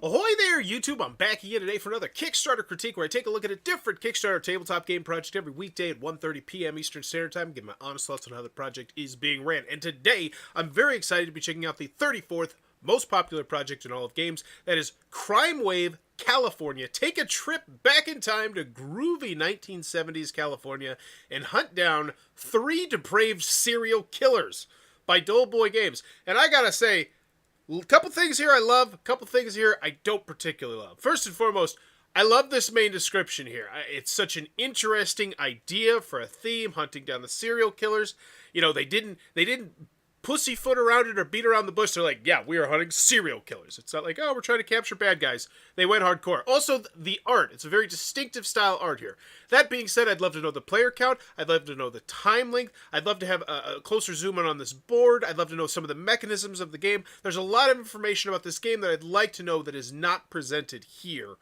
Ahoy there, YouTube! I'm back again today for another Kickstarter critique where I take a look at a different Kickstarter tabletop game project every weekday at 1:30 p.m. Eastern Standard Time, give my honest thoughts on how the project is being ran. And today, I'm very excited to be checking out the 34th most popular project in all of games. That is Crimewave, California. Take a trip back in time to groovy 1970s California and hunt down 3 depraved serial killers by Doughboy Games. And I gotta say, a couple things here I love, a couple things here I don't particularly love. First and foremost, I love this main description here. It's such an interesting idea for a theme, hunting down the serial killers. You know, they didn't pussyfoot around it or beat around the bush. They're like, yeah, we are hunting serial killers. It's not like, oh, we're trying to capture bad guys. They went hardcore. Also, the art. It's a very distinctive style art here. That being said, I'd love to know the player count. I'd love to know the time length. I'd love to have a closer zoom in on this board. I'd love to know some of the mechanisms of the game. There's a lot of information about this game that I'd like to know that is not presented here.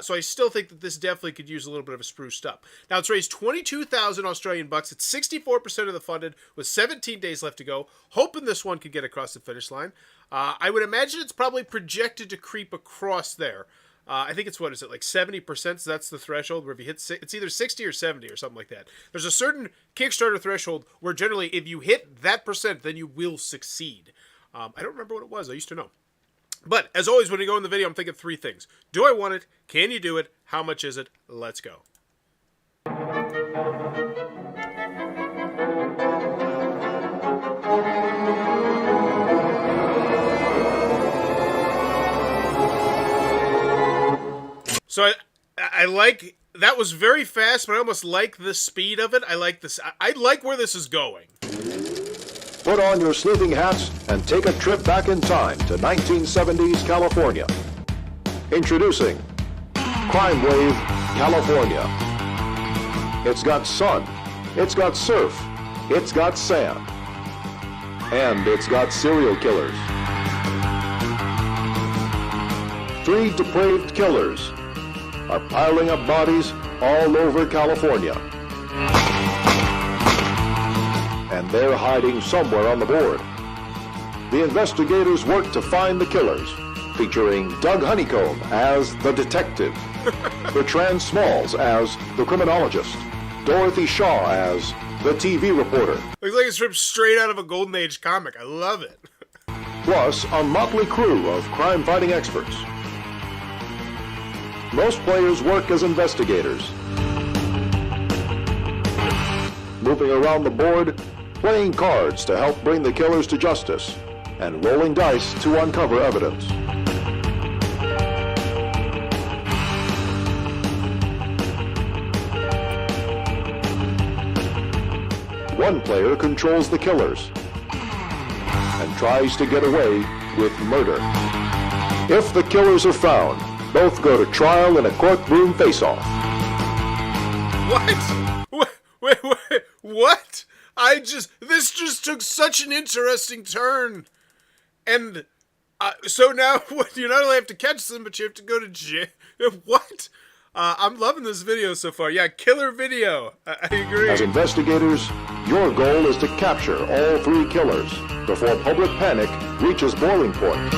So I still think that this definitely could use a little bit of a spruced up. Now, it's raised 22,000 Australian bucks. It's 64% of the funded with 17 days left to go. Hoping this one could get across the finish line. I would imagine it's probably projected to creep across there. I think it's, what is it, like 70%? So that's the threshold where if you hit, it's either 60 or 70 or something like that. There's a certain Kickstarter threshold where generally if you hit that percent, then you will succeed. I don't remember what it was. I used to know. But, as always, when you go in the video, I'm thinking 3 things. Do I want it? Can you do it? How much is it? Let's go. So, I like... That was very fast, but I almost like the speed of it. I like this. I like where this is going. Put on your sleuthing hats and take a trip back in time to 1970s California. Introducing Crimewave, California. It's got sun, it's got surf, it's got sand, and it's got serial killers. 3 depraved killers are piling up bodies all over California. And they're hiding somewhere on the board. The investigators work to find the killers, featuring Doug Honeycomb as the detective, Bertrand Smalls as the criminologist, Dorothy Shaw as the TV reporter. Looks like it's ripped straight out of a Golden Age comic. I love it. Plus a motley crew of crime-fighting experts. Most players work as investigators, moving around the board, playing cards to help bring the killers to justice, and rolling dice to uncover evidence. One player controls the killers and tries to get away with murder. If the killers are found, both go to trial in a courtroom face-off. What? Wait, what? This just took such an interesting turn. And, so now, what, you not only have to catch them, but you have to go to jail. What? I'm loving this video so far. Yeah, killer video. I agree. As investigators, your goal is to capture all 3 killers before public panic reaches boiling point.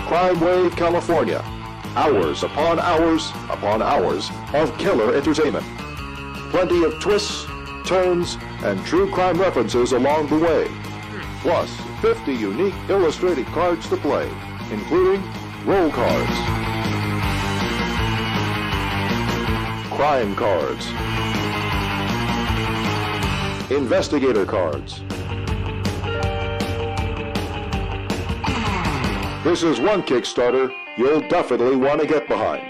Crimewave, California. Hours upon hours of killer entertainment. Plenty of twists, turns, and true crime references along the way. Plus, 50 unique illustrated cards to play, including roll cards, crime cards, investigator cards. This is one Kickstarter you'll definitely want to get behind.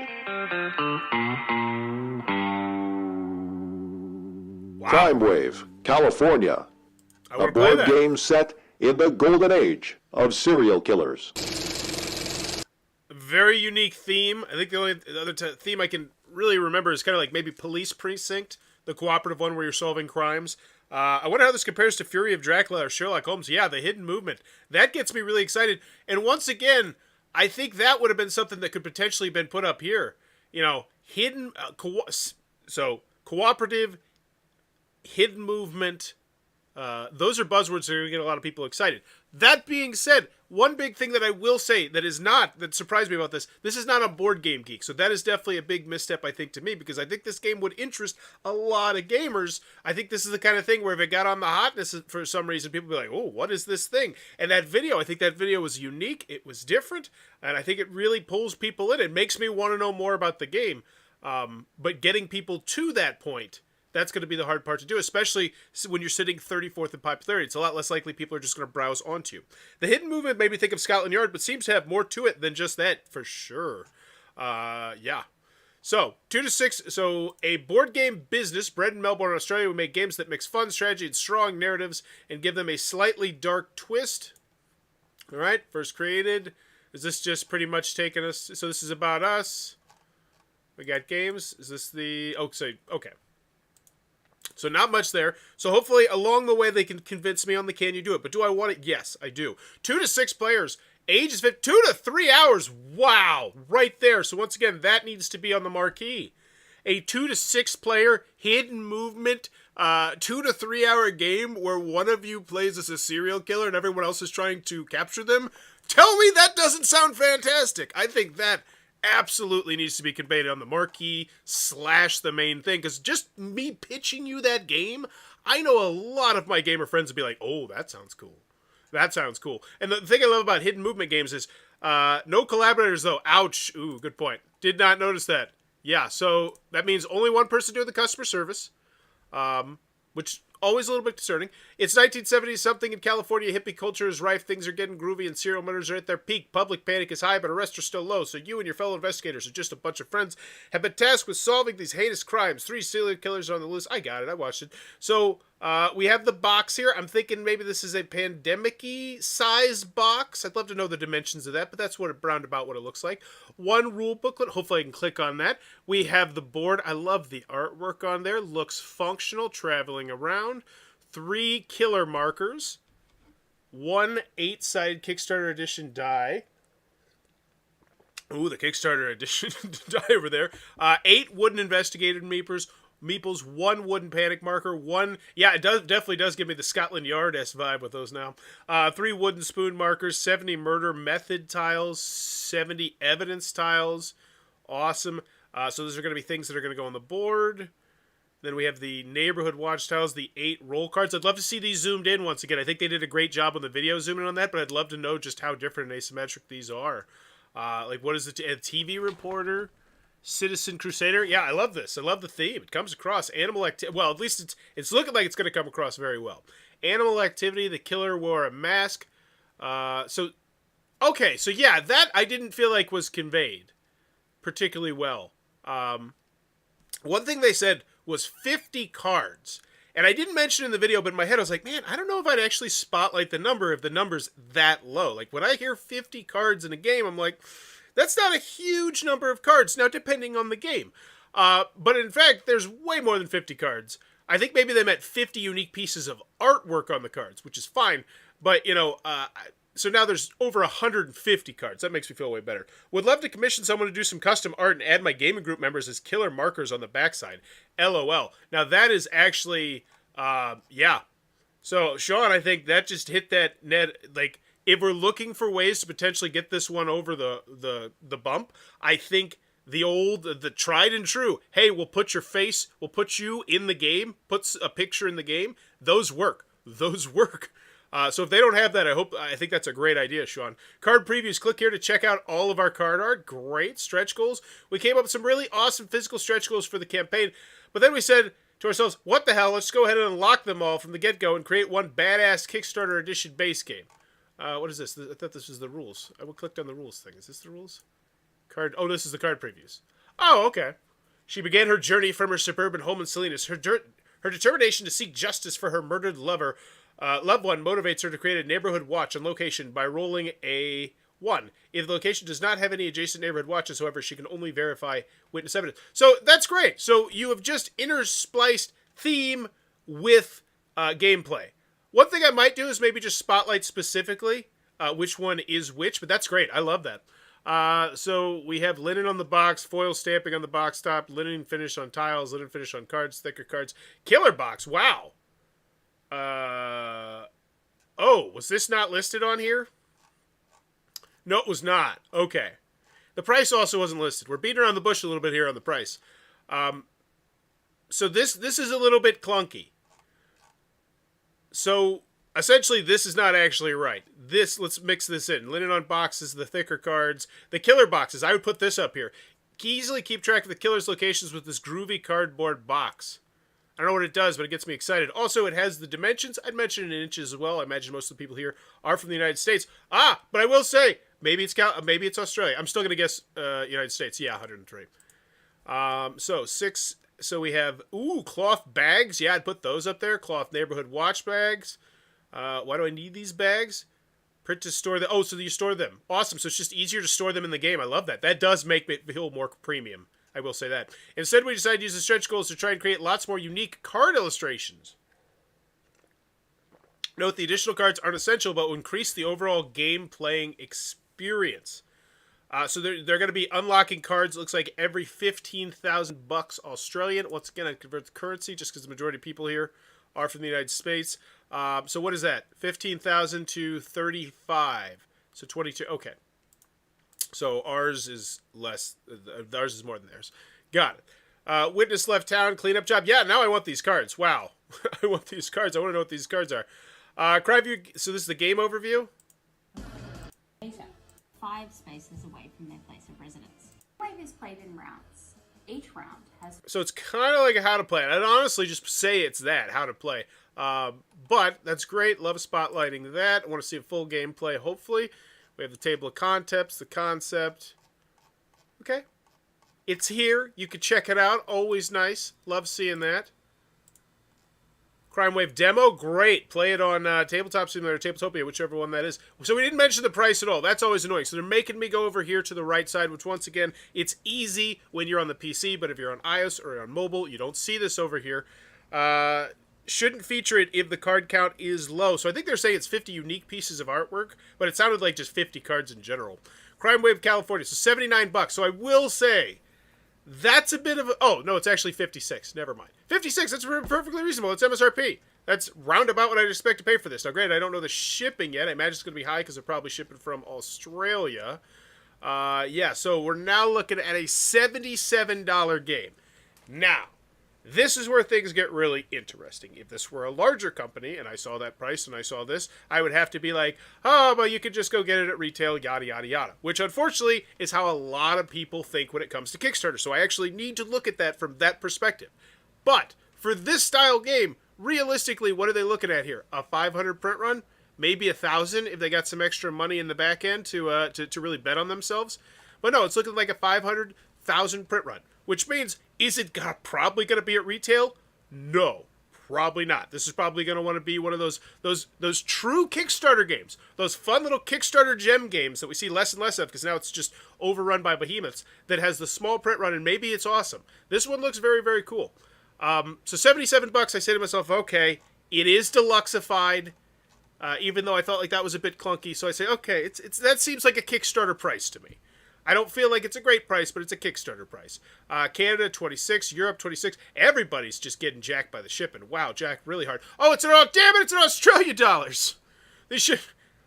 Wow. Crimewave, California. A board game set in the golden age of serial killers. Very unique theme. I think the only other theme I can really remember is kind of like maybe Police Precinct, the cooperative one where you're solving crimes. I wonder how this compares to Fury of Dracula or Sherlock Holmes. Yeah, the hidden movement. That gets me really excited. And once again, I think that would have been something that could potentially have been put up here. You know, hidden, cooperative, hidden movement, Those are buzzwords that are going to get a lot of people excited. That being said, one big thing that I will say that surprised me about this is not a Board Game Geek. So that is definitely a big misstep, I think, to me, because I think this game would interest a lot of gamers. I think this is the kind of thing where if it got on the hotness for some reason, people would be like, oh, what is this thing? And I think that video was unique. It was different. And I think it really pulls people in. It makes me want to know more about the game. But getting people to that point, that's going to be the hard part to do, especially when you're sitting 34th in popularity. It's a lot less likely people are just going to browse onto you. The hidden movement made me think of Scotland Yard, but seems to have more to it than just that, for sure. Yeah. So, 2 to 6. So, a board game business bred in Melbourne, Australia, will make games that mix fun, strategy, and strong narratives and give them a slightly dark twist. All right. First created. Is this just pretty much taking us? So, this is about us. We got games. Is this the... Oh, so, okay. So not much there. So hopefully along the way they can convince me on the can you do it. But do I want it? Yes, I do. 2 to 6 players. Age is 2 to 3 hours. Wow. Right there. So once again, that needs to be on the marquee. A 2 to 6 player hidden movement 2 to 3 hour game where one of you plays as a serial killer and everyone else is trying to capture them. Tell me that doesn't sound fantastic. I think that absolutely needs to be conveyed on the marquee / the main thing, because just me pitching you that game, I know a lot of my gamer friends would be like, oh, that sounds cool. That sounds cool. And the thing I love about hidden movement games is no collaborators, though. Ouch. Ooh, good point. Did not notice that. Yeah, so that means only one person doing the customer service, which always a little bit concerning. It's 1970s something in California. Hippie culture is rife. Things are getting groovy and serial murders are at their peak. Public panic is high, but arrests are still low. So you and your fellow investigators, or just a bunch of friends, have been tasked with solving these heinous crimes. 3 serial killers are on the loose. I got it. I watched it. So we have the box here. I'm thinking maybe this is a pandemic-y size box. I'd love to know the dimensions of that, but that's what roundabout what it looks like. 1 rule booklet. Hopefully I can click on that. We have the board. I love the artwork on there. Looks functional, traveling around. 3 killer markers, 1 8-sided Kickstarter edition die. Ooh, the Kickstarter edition die over there. 8 wooden investigator meeples, 1 wooden panic marker, 1. Yeah, it definitely does give me the Scotland Yard-esque vibe with those now. 3 wooden spoon markers, 70 murder method tiles, 70 evidence tiles. Awesome. So those are going to be things that are going to go on the board. Then we have the neighborhood watch tiles, the 8 roll cards. I'd love to see these zoomed in once again. I think they did a great job on the video zooming on that, but I'd love to know just how different and asymmetric these are. Like, what is it? A TV reporter, Citizen Crusader. Yeah, I love this. I love the theme. It comes across animal activity. Well, at least it's looking like it's going to come across very well. Animal activity. The killer wore a mask. Okay, so yeah, that I didn't feel like was conveyed particularly well. One thing they said was 50 cards. And I didn't mention in the video, but in my head I was like, man, I don't know if I'd actually spotlight the number if the number's that low. Like, when I hear 50 cards in a game, I'm like, that's not a huge number of cards. Now, depending on the game. But in fact, there's way more than 50 cards. I think maybe they meant 50 unique pieces of artwork on the cards, which is fine. But, so now there's over 150 cards. That makes me feel way better. Would love to commission someone to do some custom art and add my gaming group members as killer markers on the backside. LOL. Now that is actually, yeah. So So I think that just hit that net. Like, if we're looking for ways to potentially get this one over the bump, I think the tried and true, hey, we'll put your face, we'll put you in the game, puts a picture in the game. Those work. Those work. So if they don't have that, I think that's a great idea, Sean. Card previews. Click here to check out all of our card art. Great. Stretch goals. We came up with some really awesome physical stretch goals for the campaign. But then we said to ourselves, what the hell? Let's go ahead and unlock them all from the get-go and create one badass Kickstarter edition base game. What is this? I thought this was the rules. I clicked on the rules thing. Is this the rules? Card. Oh, this is the card previews. Oh, okay. She began her journey from her suburban home in Salinas. Her determination to seek justice for her murdered loved one motivates her to create a neighborhood watch on location by rolling a 1. If the location does not have any adjacent neighborhood watches, however, she can only verify witness evidence. So that's great. So you have just interspliced theme with gameplay. One thing I might do is maybe just spotlight specifically which one is which, but that's great. I love that. So we have linen on the box, foil stamping on the box top, linen finish on tiles, linen finish on cards, thicker cards. Killer box. Wow. Oh, was this not listed on here? No, it was not. Okay. The price also wasn't listed. We're beating around the bush a little bit here on the price. So this is a little bit clunky. So essentially, this is not actually right. Let's mix this in. Linen on boxes, the thicker cards, the killer boxes. I would put this up here. You can easily keep track of the killer's locations with this groovy cardboard box. I don't know what it does, but it gets me excited. Also, it has the dimensions. I'd mention it in inches as well. I imagine most of the people here are from the United States. But I will say, maybe it's Australia. I'm still going to guess United States. Yeah, 103. So 6. So we have, cloth bags. Yeah, I'd put those up there. Cloth neighborhood watch bags. Why do I need these bags? Print to store them. Oh, so you store them. Awesome. So it's just easier to store them in the game. I love that. That does make it feel more premium. I will say that. Instead, we decided to use the stretch goals to try and create lots more unique card illustrations. Note the additional cards aren't essential, but will increase the overall game playing experience. So they're going to be unlocking cards, looks like every 15,000 bucks Australian. Once again, I convert the currency just because the majority of people here are from the United States. So what is that? 15,000 to 35. So 22. Okay. So ours is less. Ours is more than theirs. Got it. Witness left town. Cleanup job. Yeah, now I want these cards. Wow. I want these cards. I want to know what these cards are. Crimewave. So this is the game overview. 5 spaces away from their place of residence. Wave is played in rounds. Each round has... So it's kind of like a how to play. I'd honestly just say it's that, how to play. But that's great. Love spotlighting that. I want to see a full gameplay, hopefully. We have the table of contents, the concept. Okay. It's here. You can check it out. Always nice. Love seeing that. Crimewave demo, great. Play it on Tabletop Simulator, Tabletopia, whichever one that is. So we didn't mention the price at all. That's always annoying. So they're making me go over here to the right side, which once again, it's easy when you're on the PC, but if you're on iOS or on mobile, you don't see this over here. Shouldn't feature it if the card count is low. So I think they're saying it's 50 unique pieces of artwork, but it sounded like just 50 cards in general. Crimewave California, so 79 bucks. So I will say, that's a bit of a... Oh, no, it's actually 56. Never mind. 56, that's perfectly reasonable. It's MSRP. That's roundabout what I'd expect to pay for this. Now, granted, I don't know the shipping yet. I imagine it's going to be high because they're probably shipping from Australia. Yeah, so we're now looking at a $77 game. Now, this is where things get really interesting. If this were a larger company, and I saw that price and I saw this, I would have to be like, oh, but you could just go get it at retail, yada, yada, yada. Which, unfortunately, is how a lot of people think when it comes to Kickstarter. So I actually need to look at that from that perspective. But, for this style game, realistically, what are they looking at here? A 500 print run? Maybe 1,000 if they got some extra money in the back end to really bet on themselves. But no, it's looking like a 500,000 print run. Which means, is it probably going to be at retail? No, probably not. This is probably going to want to be one of those true Kickstarter games. Those fun little Kickstarter gem games that we see less and less of because now it's just overrun by behemoths that has the small print run and maybe it's awesome. This one looks very, very cool. So 77 bucks, I say to myself, okay, it is deluxeified, even though I felt like that was a bit clunky. So I say, okay, that seems like a Kickstarter price to me. I don't feel like it's a great price, but it's a Kickstarter price. Canada, 26. Europe, 26. Everybody's just getting jacked by the shipping. Wow, jacked really hard. Oh, damn it, it's in Australia dollars. They should...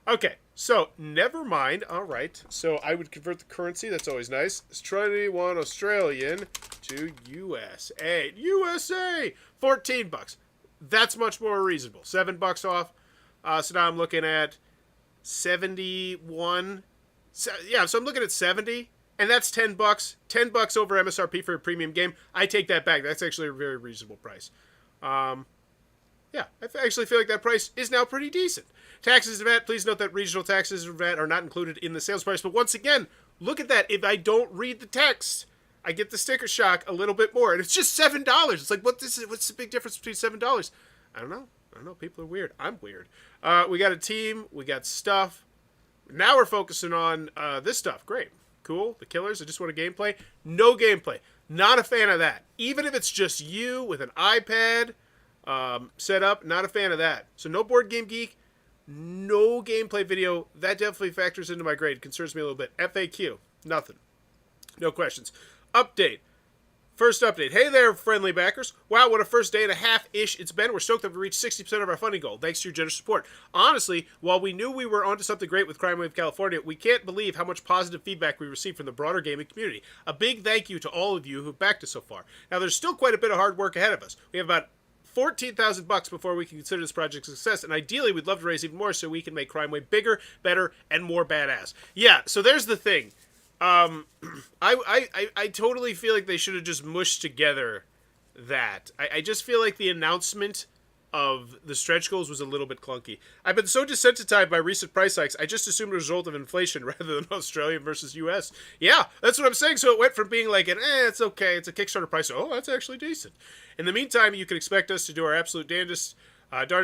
Okay, so, never mind. All right. So, I would convert the currency. That's always nice. It's 21 Australian to USA. USA! 14 bucks. That's much more reasonable. 7 bucks off. So, now I'm looking at 71... So I'm looking at 70, and that's 10 bucks. 10 bucks over MSRP for a premium game. I take that back. That's actually a very reasonable price. Yeah, I actually feel like that price is now pretty decent. Taxes and VAT, please note that regional taxes and VAT are not included in the sales price. But once again, look at that. If I don't read the text, I get the sticker shock a little bit more. And it's just $7. It's like, what's the big difference between $7? I don't know. People are weird. I'm weird. We got a team. We got stuff. Now we're focusing on this stuff. Great. Cool. The killers. I just want a gameplay. No gameplay. Not a fan of that. Even if it's just you with an iPad set up, not a fan of that. So no Board Game Geek. No gameplay video. That definitely factors into my grade. Concerns me a little bit. FAQ. Nothing. No questions. Update. First update. Hey there, friendly backers. Wow, what a first day and a half-ish it's been. We're stoked that we reached 60% of our funding goal, thanks to your generous support. Honestly, while we knew we were onto something great with Crimewave California, we can't believe how much positive feedback we received from the broader gaming community. A big thank you to all of you who've backed us so far. Now, there's still quite a bit of hard work ahead of us. We have about $14,000 before we can consider this project a success, and ideally we'd love to raise even more so we can make Crimewave bigger, better, and more badass. Yeah, so there's the thing. I totally feel like they should have just mushed together that. I just feel like the announcement of the stretch goals was a little bit clunky. I've been so desensitized by recent price hikes, I just assumed a result of inflation rather than Australian versus US. Yeah, that's what I'm saying. So it went from being like it's okay, it's a Kickstarter price. Oh, that's actually decent. In the meantime, you can expect us to do our absolute darndest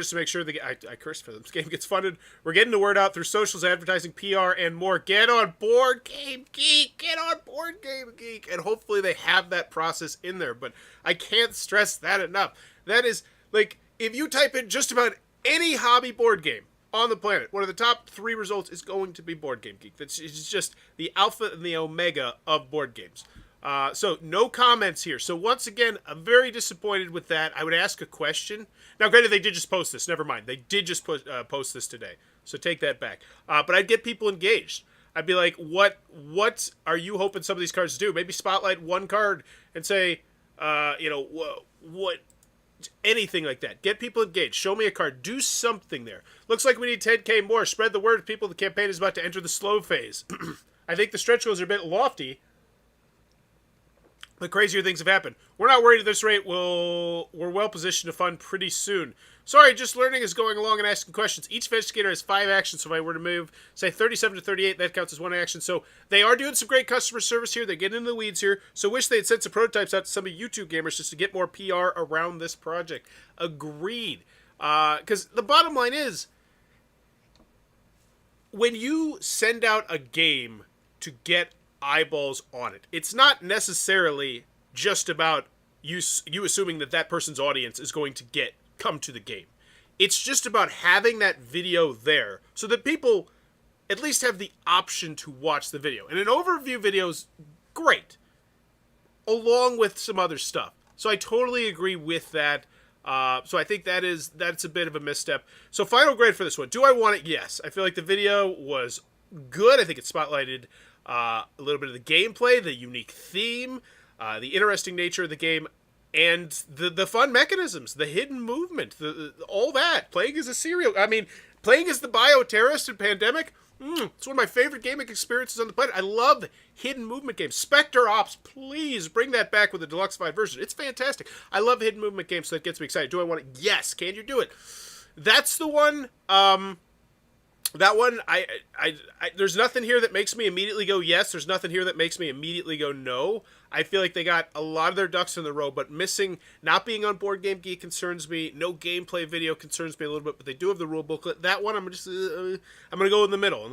to make sure I cursed for them. This game gets funded. We're getting the word out through socials, advertising, PR, and more. Get on board, Game Geek. Get on board, Game Geek. And hopefully they have that process in there. But I can't stress that enough. That is, like, if you type in just about any hobby board game on the planet, one of the top 3 results is going to be Board Game Geek. It's just the alpha and the omega of board games. So no comments here. So once again, I'm very disappointed with that. I would ask a question. Now, granted, they did just post this. Never mind. They did just post this today. So take that back. But I'd get people engaged. I'd be like, what are you hoping some of these cards do? Maybe spotlight one card and say, what, anything like that. Get people engaged. Show me a card. Do something there. Looks like we need 10K more. Spread the word, people. The campaign is about to enter the slow phase. I think the stretch goals are a bit lofty. But crazier things have happened. We're not worried at this rate. We're well positioned to fund pretty soon. Sorry, just learning is going along and asking questions. Each investigator has 5 actions, so if I were to move, say 37 to 38, that counts as 1 action. So they are doing some great customer service here. They're getting into the weeds here. So wish they had sent some prototypes out to some of YouTube gamers just to get more PR around this project. Agreed. Because the bottom line is, when you send out a game to get eyeballs on it, it's not necessarily just about you assuming that person's audience is going to come to the game. It's just about having that video there so that people at least have the option to watch the video. And an overview video is great, along with some other stuff. So I totally agree with that. So I think that's a bit of a misstep. So final grade for this one. Do I want it? Yes. I feel like the video was good. I think it spotlighted a little bit of the gameplay, the unique theme, the interesting nature of the game, and the fun mechanisms, the hidden movement, all that. Playing as the bioterrorist in Pandemic, it's one of my favorite gaming experiences on the planet. I love hidden movement games. Spectre Ops, please bring that back with a deluxified version. It's fantastic. I love hidden movement games, so that gets me excited. Do I want it? Yes. Can you do it? That's the one. That one, there's nothing here that makes me immediately go yes. There's nothing here that makes me immediately go no. I feel like they got a lot of their ducks in the row, but not being on Board Game Geek concerns me. No gameplay video concerns me a little bit, but they do have the rule booklet. That one, I'm going to go in the middle.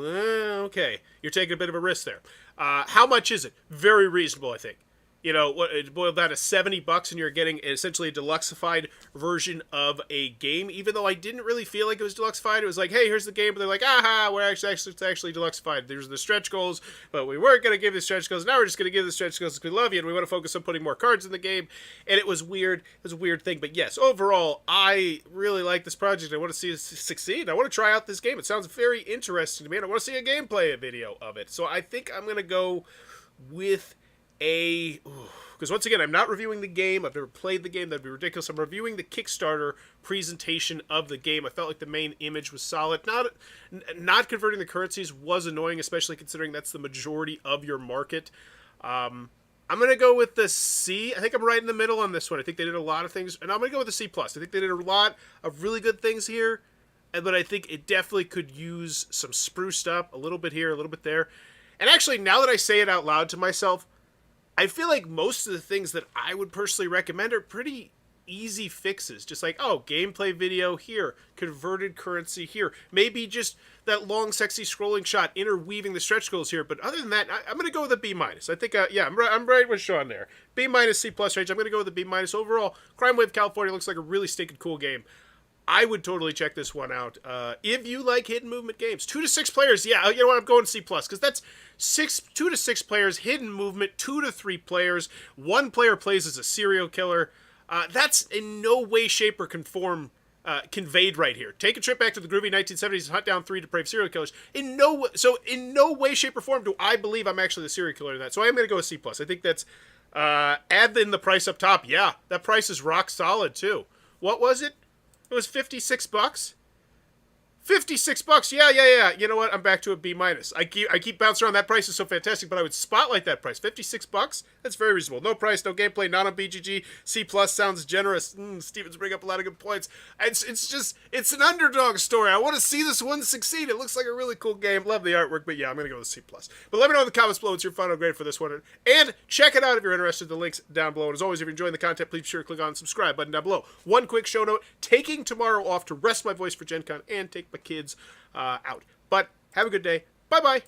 Okay, you're taking a bit of a risk there. How much is it? Very reasonable, I think. You know, it boiled down to $70 and you're getting essentially a deluxified version of a game. Even though I didn't really feel like it was deluxified. It was like, hey, here's the game. But they're like, it's actually deluxified. There's the stretch goals, but we weren't going to give the stretch goals. Now we're just going to give the stretch goals because we love you and we want to focus on putting more cards in the game. And it was weird. It was a weird thing. But yes, overall, I really like this project. I want to see it succeed. I want to try out this game. It sounds very interesting to me. And I want to see a gameplay video of it. So I think I'm going to go with because once again, I'm not reviewing the game. I've never played the game. That'd be ridiculous. I'm reviewing the Kickstarter presentation of the game. I felt like the main image was solid. Not converting the currencies was annoying, especially considering that's the majority of your market. I'm going to go with the C. I think I'm right in the middle on this one. I think they did a lot of things, and I'm going to go with the C+. I think they did a lot of really good things here, but I think it definitely could use some spruced up, a little bit here, a little bit there. And actually, now that I say it out loud to myself, I feel like most of the things that I would personally recommend are pretty easy fixes. Just like, gameplay video here, converted currency here. Maybe just that long, sexy scrolling shot interweaving the stretch goals here. But other than that, I'm going to go with a B-. I think, I'm right with Sean there. B-, C+ range. I'm going to go with a B-. Overall, Crimewave California looks like a really stinking cool game. I would totally check this one out. If you like hidden movement games, 2 to 6 players, yeah, you know what? I'm going C+, because that's 2 to 6 players, hidden movement, 2 to 3 players, 1 player plays as a serial killer. That's in no way, shape, or form conveyed right here. Take a trip back to the groovy 1970s and hunt down 3 depraved serial killers. In no way, shape, or form do I believe I'm actually the serial killer in that. So I am going to go with C+. I think that's add in the price up top. Yeah, that price is rock solid too. What was it? It was $56. $56. Yeah. You know what? I'm back to a B minus. I keep bouncing around. That price is so fantastic, but I would spotlight that price. $56. That's very reasonable. No price, no gameplay, not on BGG. C+ sounds generous. Stevens bring up a lot of good points. It's an underdog story. I want to see this one succeed. It looks like a really cool game. Love the artwork, but yeah, I'm gonna go with C+. But let me know in the comments below what's your final grade for this one, and check it out if you're interested. The links down below. And as always, if you're enjoying the content, please be sure to click on the subscribe button down below. One quick show note: taking tomorrow off to rest my voice for Gen Con and take my kids out. But have a good day. Bye-bye.